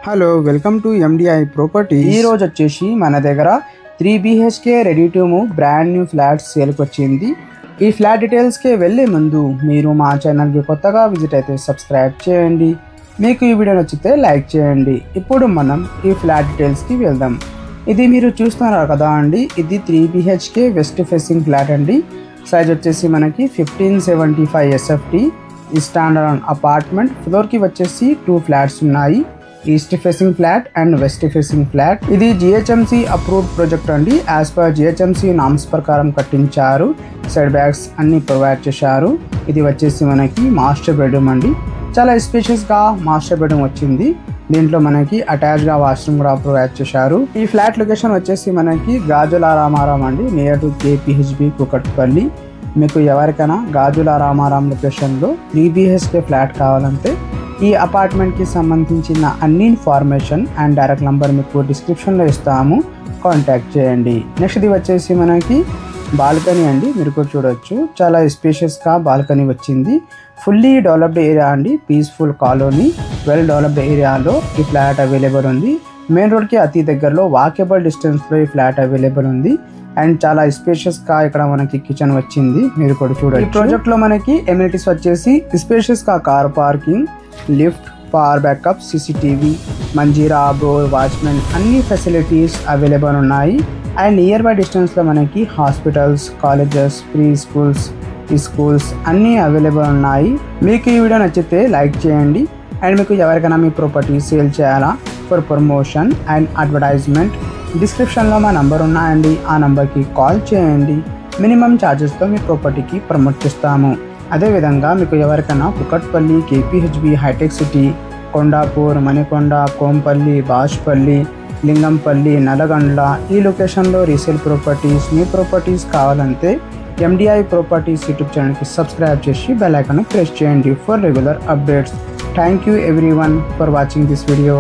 Hello welcome to MDI properties. ఈ రోజు వచ్చేసి మన దగ్గర 3 BHK ready to move brand new flats సేల్కి వచ్చింది. ఈ ఫ్లాట్ డీటెయిల్స్కి వెళ్ళే ముందు మీరు మా ఛానల్కి కొత్తగా విజిట్ అయితే సబ్స్క్రైబ్ చేయండి. మీకు ఈ వీడియో నచ్చితే లైక్ చేయండి. ఇప్పుడు మనం ఈ ఫ్లాట్ డీటెయిల్స్కి వెళ్దాం. ఇది మీరు చూస్తున్నారు కదా అండి, ఇది 3 BHK వెస్ట్ ఫేసింగ్ ఫ్లాట్ అండి. సైజ్ వచ్చేసి మనకి 1575 SFT. ఈ స్టాండర్డ్ అపార్ట్మెంట్. ఫ్లోర్కి వచ్చేసి 2 ఫ్లాట్స్ ఉన్నాయి, east facing flat and west facing flat. ఇది GHMC అప్రూవ్డ్ ప్రాజెక్ట్ అండి. యాజ్ పర్ GHMC నామ్స్ ప్రకారం కట్టించారు. సైడ్ బ్యాగ్స్ అన్ని ప్రొవైడ్ చేశారు. ఇది వచ్చేసి మనకి మాస్టర్ బెడ్రూమ్ అండి. చాలా స్పేషియస్గా మాస్టర్ బెడ్రూమ్ వచ్చింది. దీంట్లో మనకి అటాచ్గా వాష్రూమ్ కూడా ప్రొవైడ్ చేశారు. ఈ ఫ్లాట్ లొకేషన్ వచ్చేసి మనకి గాజుల రామారాం అండి, నియర్ టు KPHB కుకట్పల్లి. మీకు ఎవరికైనా గాజుల రామారాం లొకేషన్లో 3 BHK ఫ్లాట్ కావాలంటే ఈ అపార్ట్మెంట్కి సంబంధించిన అన్ని ఇన్ఫర్మేషన్ అండ్ డైరెక్ట్ నెంబర్ మీకు డిస్క్రిప్షన్లో ఇస్తాము, కాంటాక్ట్ చేయండి. నెక్స్ట్ది వచ్చేసి మనకి బాల్కనీ అండి. మీరు కూడా చూడొచ్చు, చాలా స్పేషియస్గా బాల్కనీ వచ్చింది. ఫుల్లీ డెవలప్డ్ ఏరియా అండి, పీస్ఫుల్ కాలనీ, వెల్ డెవలప్డ్ ఏరియాలో ఈ ఫ్లాట్ అవైలబుల్ ఉంది. మెయిన్ రోడ్కి అతి దగ్గరలో వాకేబుల్ డిస్టెన్స్లో ఈ ఫ్లాట్ అవైలబుల్ ఉంది. అండ్ చాలా స్పేషియస్గా ఇక్కడ మనకి కిచెన్ వచ్చింది, మీరు కూడా చూడండి. ఈ ప్రాజెక్ట్లో మనకి ఎమ్యూనిటీస్ వచ్చేసి స్పేషియస్గా car parking, lift, power backup, CCTV, Manjira, bore, watchmen అన్ని ఫెసిలిటీస్ అవైలబుల్ ఉన్నాయి. అండ్ నియర్ బై డిస్టెన్స్లో మనకి hospitals, colleges, pre schools, schools అన్నీ అవైలబుల్ ఉన్నాయి. మీకు ఈ వీడియో నచ్చితే లైక్ చేయండి. అండ్ మీకు ఎవరికైనా మీ ప్రాపర్టీ సేల్ చేయాలా ఫర్ ప్రమోషన్ అండ్ అడ్వర్టైజ్మెంట్, డిస్క్రిప్షన్లో మా నంబర్ ఉన్నాయండి. ఆ నెంబర్కి కాల్ చేయండి. మినిమం ఛార్జెస్తో మీ ప్రాపర్టీకి ప్రమోట్ చేస్తాము. అదేవిధంగా మీకు ఎవరికైనా Kukatpally, KPHB, hitech city, Kondapur, Manikonda, Kompally, Bachupally, Lingampally, Nallagandla ఈ లొకేషన్లో రీసేల్ ప్రాపర్టీస్, మీ ప్రాపర్టీస్ కావాలంటే MDI ప్రాపర్టీస్ యూట్యూబ్ ఛానల్కి సబ్స్క్రైబ్ చేసి బెల్ ఐకాన్ ప్రెస్ చేయండి for regular updates. Thank you everyone for watching this video.